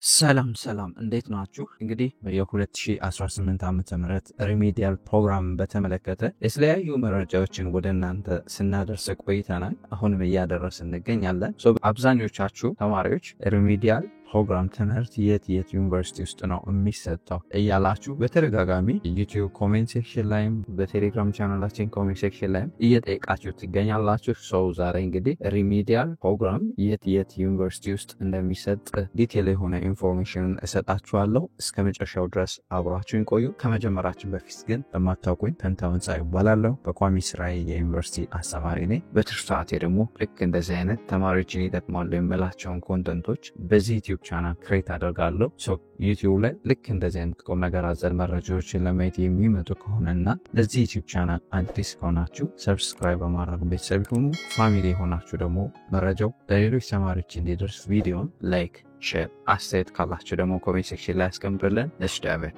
ሰላም እንዴት ናችሁ? እንግዲህ የ2018 ዓመተ ምህረት ሪሚዲያል ፕሮግራም በተመለከተ የተለያዩ መረጃዎችን ወደ እናንተ ስናደርስ ቆይተናል። አሁንም እያደረስን እንገኛለን። አብዛኞቻችሁ ተማሪዎች ሪሚዲያል ፕሮግራም ትምህርት የት ዩኒቨርሲቲ ውስጥ ነው የሚሰጠው እያላችሁ በተደጋጋሚ ዩቲዩብ ኮሜንት ሴክሽን ላይም በቴሌግራም ቻናላችን ኮሜንት ሴክሽን ላይም እየጠየቃችሁ ትገኛላችሁ። ዛሬ እንግዲህ ሪሚዲያል ፕሮግራም የት ዩኒቨርሲቲ ውስጥ እንደሚሰጥ ዲቴል የሆነ ኢንፎርሜሽን እሰጣችኋለሁ። እስከ መጨረሻው ድረስ አብራችሁን ቆዩ። ከመጀመራችን በፊት ግን ለማታውቁኝ ፈንታሁን ጻይ እባላለሁ። በቋሚ ስራዬ የዩኒቨርሲቲ አስተማሪ ነኝ። በትርፍ ሰዓቴ ደግሞ ልክ እንደዚህ አይነት ተማሪዎችን ይጠቅማሉ የምላቸውን ኮንተንቶች በዚህ ዩቲዩብ ቻናል ክሬት አደርጋለሁ። ዩቲዩብ ላይ ልክ እንደዚህ አይነት ቁም ነገር አዘል መረጃዎችን ለማየት የሚመጡ ከሆነና ለዚህ ዩቲዩብ ቻናል አዲስ ከሆናችሁ ሰብስክራይብ በማድረግ ቤተሰብ ይሁኑ። ፋሚሊ የሆናችሁ ደግሞ መረጃው ለሌሎች ተማሪዎች እንዲደርስ ቪዲዮን ላይክ ሼር አስተያየት ካላችሁ ደግሞ ኮሜንት ሴክሽን ላይ አስቀምጡልን።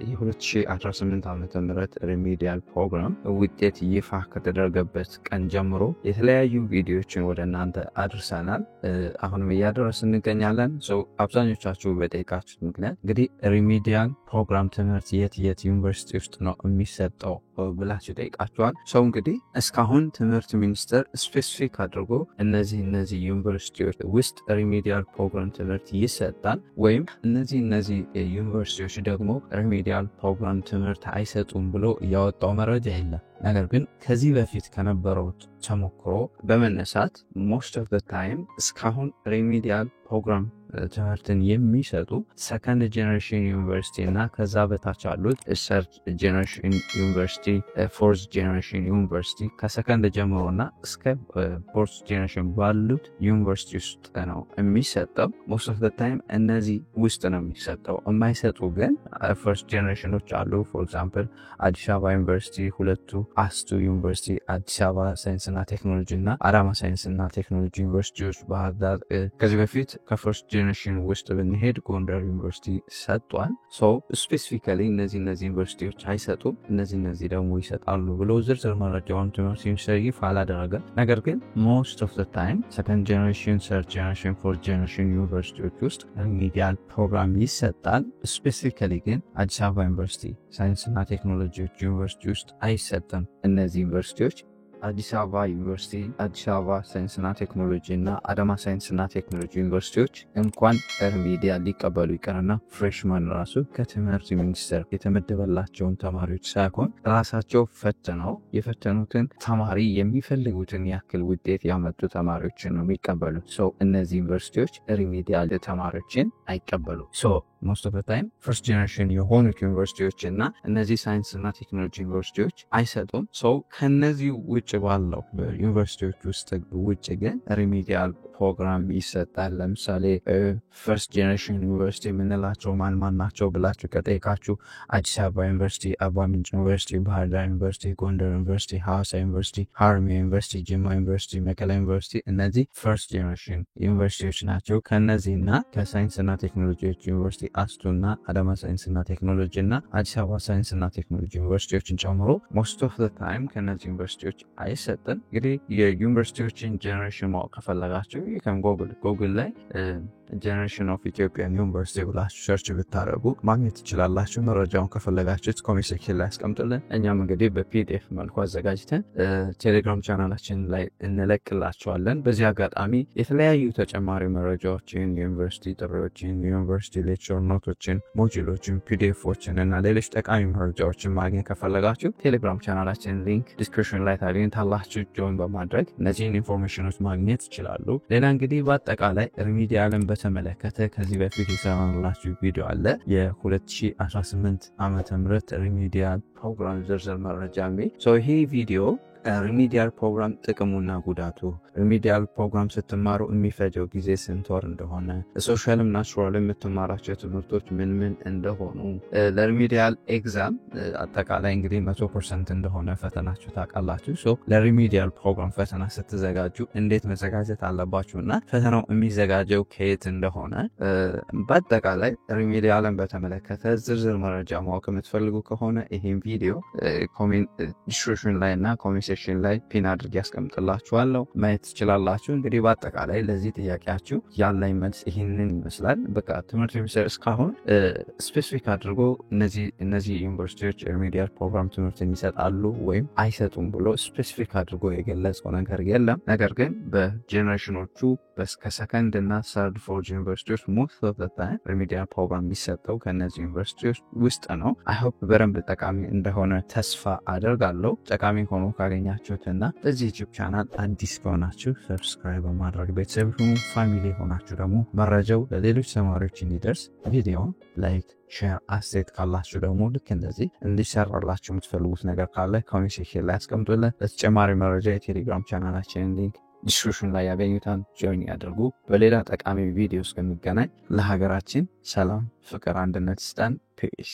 የ2018 ዓመተ ምህረት ሪሚዲያል ፕሮግራም ውጤት ይፋ ከተደረገበት ቀን ጀምሮ የተለያዩ ቪዲዮዎችን ወደ እናንተ አድርሰናል። አሁንም እያደረስን እንገኛለን። አብዛኞቻችሁ በጠይቃችሁት ምክንያት እንግዲህ ሪሚዲያል ፕሮግራም ትምህርት የት ዩኒቨርሲቲ ውስጥ ነው የሚሰጠው ብላችሁ ጠይቃችኋል። እንግዲህ እስካሁን ትምህርት ሚኒስቴር ስፔሲፊክ አድርጎ እነዚህ ዩኒቨርሲቲዎች ውስጥ ሪሚዲያል ፕሮግራም ትምህርት ይሰጣል ወይም እነዚህ ዩኒቨርሲቲዎች ደግሞ ሪሚዲያል ፕሮግራም ትምህርት አይሰጡም ብሎ ያወጣው መረጃ የለም። ነገር ግን ከዚህ በፊት ከነበረው ተሞክሮ በመነሳት ሞስት ኦፍ ዘ ታይም እስካሁን ሪሚዲያል ፕሮግራም ትምህርትን የሚሰጡ ሰከንድ ጄኔሬሽን ዩኒቨርሲቲ እና ከዛ በታች ያሉት ሰርድ ጄኔሬሽን ዩኒቨርሲቲ፣ ፎርዝ ጄኔሬሽን ዩኒቨርሲቲ ከሰከንድ ጀምሮና እስከ ፎርዝ ጄኔሬሽን ባሉት ዩኒቨርሲቲ ውስጥ ነው የሚሰጠው። ሞስት ኦፍ ዘ ታይም እነዚህ ውስጥ ነው የሚሰጠው። የማይሰጡ ግን ፈርስት ጄኔሬሽኖች አሉ። ፎር ኤግዛምፕል አዲስ አበባ ዩኒቨርሲቲ፣ ሁለቱ አስቱ ዩኒቨርሲቲ፣ አዲስ አበባ ሳይንስና ቴክኖሎጂ እና አዳማ ሳይንስና ቴክኖሎጂ ዩኒቨርሲቲዎች፣ ባህር ዳር። ከዚህ በፊት ከፈርስት ጄኔሬሽን ውስጥ ብንሄድ ጎንደር ዩኒቨርሲቲ ሰጥቷል። ስፔሲፊካሊ እነዚህ ዩኒቨርሲቲዎች አይሰጡም፣ እነዚህ ደግሞ ይሰጣሉ ብሎ ዝርዝር መረጃውን ትምህርት ሚኒስቴር ይፋ አላደረገም። ነገር ግን ሞስት ኦፍ ዘ ታይም ሰከንድ ጄኔሬሽን፣ ሰርድ ጄኔሬሽን፣ ፎርዝ ጄኔሬሽን ዩኒቨርሲቲዎች ውስጥ ሪሚዲያል ፕሮግራም ይሰጣል። ስፔሲፊካሊ ግን አዲስ አበባ ዩኒቨርሲቲ ሳይንስና ቴክኖሎጂ ዩኒቨርሲቲ ውስጥ አይሰጥም። እነዚህ ዩኒቨርሲቲዎች አዲስ አበባ ዩኒቨርሲቲ፣ አዲስ አበባ ሳይንስና ቴክኖሎጂ እና አዳማ ሳይንስና ቴክኖሎጂ ዩኒቨርሲቲዎች እንኳን ሪሚዲያል ሊቀበሉ ይቀርና ፍሬሽማን ራሱ ከትምህርት ሚኒስቴር የተመደበላቸውን ተማሪዎች ሳይሆን ራሳቸው ፈትነው የፈተኑትን ተማሪ የሚፈልጉትን ያክል ውጤት ያመጡ ተማሪዎችን ነው የሚቀበሉት። እነዚህ ዩኒቨርሲቲዎች ሪሚዲያል ተማሪዎችን አይቀበሉም። ሞስት ኦፍ ዘ ታይም ፈርስት ጄኔሬሽን የሆኑት ዩኒቨርሲቲዎች እና እነዚህ ሳይንስና ቴክኖሎጂ ዩኒቨርሲቲዎች አይሰጡም። ከነዚህ ውጭ ባለው ዩኒቨርሲቲዎች ውስጥ ውጭ ግን ሪሚዲያል ፕሮግራም ይሰጣል። ለምሳሌ ፈርስት ጄኔሬሽን ዩኒቨርሲቲ የምንላቸው ማን ናቸው ብላችሁ ከጠይቃችሁ አዲስ አበባ ዩኒቨርሲቲ፣ አርባ ምንጭ ዩኒቨርሲቲ፣ ባህር ዳር ዩኒቨርሲቲ፣ ጎንደር ዩኒቨርሲቲ፣ ሐዋሳ ዩኒቨርሲቲ፣ ሀረማያ ዩኒቨርሲቲ፣ ጅማ ዩኒቨርሲቲ፣ መቀሌ ዩኒቨርሲቲ እነዚህ ፈርስት ጄኔሬሽን ዩኒቨርሲቲዎች ናቸው። ከነዚህና ከሳይንስና ቴክኖሎጂ ዩኒቨርሲቲ አስቱና አዳማ ሳይንስና ቴክኖሎጂ እና አዲስ አበባ ሳይንስና ቴክኖሎጂ ዩኒቨርሲቲዎችን ጨምሮ ሞስት ኦፍ ዘ ታይም ከነዚህ ዩኒቨርሲቲዎች አይሰጥም። እንግዲህ የዩኒቨርሲቲዎችን ጄኔሬሽን ማወቅ ከፈለጋችሁ ጎግል ላይ ጀነሬሽን ኦፍ ኢትዮጵያን ዩኒቨርሲቲ ብላችሁ ሰርች ብታደርጉ ማግኘት ትችላላችሁ። መረጃውን ከፈለጋችሁት ኮሜንት ሴክሽን ላይ አስቀምጡልን። እኛም እንግዲህ በፒዲኤፍ መልኩ አዘጋጅተን ቴሌግራም ቻናላችን ላይ እንለቅላችኋለን። በዚህ አጋጣሚ የተለያዩ ተጨማሪ መረጃዎችን፣ ዩኒቨርሲቲ ጥሪዎችን፣ ዩኒቨርሲቲ ሌክቸር ኖቶችን፣ ሞጁሎችን፣ ፒዲኤፎችን እና ሌሎች ጠቃሚ መረጃዎችን ማግኘት ከፈለጋችሁ ቴሌግራም ቻናላችን ሊንክ ዲስክሪፕሽን ላይ ታገኙታላችሁ። ጆይን በማድረግ እነዚህን ኢንፎርሜሽኖች ማግኘት ይችላሉ። ሌላ እንግዲህ በአጠቃላይ ሪሚዲያልን በተመለከተ ከዚህ በፊት የሰራንላችሁ ቪዲዮ አለ። የ2018 ዓመተ ምህረት ሪሚዲያል ፕሮግራም ዝርዝር መረጃ የሚል ይሄ ቪዲዮ ሪሚዲያል ፕሮግራም ጥቅሙና ጉዳቱ፣ ሪሚዲያል ፕሮግራም ስትማሩ የሚፈጀው ጊዜ ስንት ወር እንደሆነ፣ ሶሻልም ናቹራል የምትማራቸው ትምህርቶች ምን እንደሆኑ፣ ለሪሚዲያል ኤግዛም አጠቃላይ እንግዲህ 100% እንደሆነ ፈተናችሁ ታውቃላችሁ። ለሪሚዲያል ፕሮግራም ፈተና ስትዘጋጁ እንዴት መዘጋጀት አለባችሁ እና ፈተናው የሚዘጋጀው ከየት እንደሆነ በአጠቃላይ ሪሚዲያልን በተመለከተ ዝርዝር መረጃ ማወቅ የምትፈልጉ ከሆነ ይህን ቪዲዮ ዲስክሪፕሽን ላይ እና ኮሜንት ሴክሽን ላይ ፒን አድርጌ ያስቀምጥላችኋለሁ ማየት ትችላላችሁ። እንግዲህ በአጠቃላይ ለዚህ ጥያቄያችሁ ያለኝ መልስ ይህንን ይመስላል። በቃ ትምህርት ሚኒስቴር እስካሁን ስፔሲፊክ አድርጎ እነዚህ ዩኒቨርሲቲዎች ሪሜዲያል ፕሮግራም ትምህርትን ይሰጣሉ ወይም አይሰጡም ብሎ ስፔሲፊክ አድርጎ የገለጸው ነገር የለም። ነገር ግን በጄኔሬሽኖቹ ከሰከንድ እና ሰርድ ፎርዝ ዩኒቨርሲቲዎች ሞስት ኦፍ ዘ ታይም ሪሜዲያል ፕሮግራም የሚሰጠው ከእነዚህ ዩኒቨርሲቲዎች ውስጥ ነው። አይ ሆፕ በደንብ ጠቃሚ እንደሆነ ተስፋ አደርጋለሁ። ጠቃሚ ሆኖ ካገኛችሁትና በዚህ ዩቲዩብ ቻናል አዲስ ከሆናችሁ ሰብስክራይብ በማድረግ ቤተሰብ ሁኑ። ፋሚሊ ሆናችሁ ደግሞ መረጃው ለሌሎች ተማሪዎች እንዲደርስ ቪዲዮውን ላይክ፣ ሼር፣ አስተያየት ካላችሁ ደግሞ ልክ እንደዚህ እንዲሰራላችሁ የምትፈልጉት ነገር ካለ ኮሜንት ሴክሽን ላይ አስቀምጡልን። ለተጨማሪ መረጃ የቴሌግራም ቻናላችንን ሊንክ ዲስክሪፕሽን ላይ ያገኙታል። ጆይን ያድርጉ። በሌላ ጠቃሚ ቪዲዮ እስከሚገናኝ ለሀገራችን ሰላም፣ ፍቅር፣ አንድነት ስጠን። ፒስ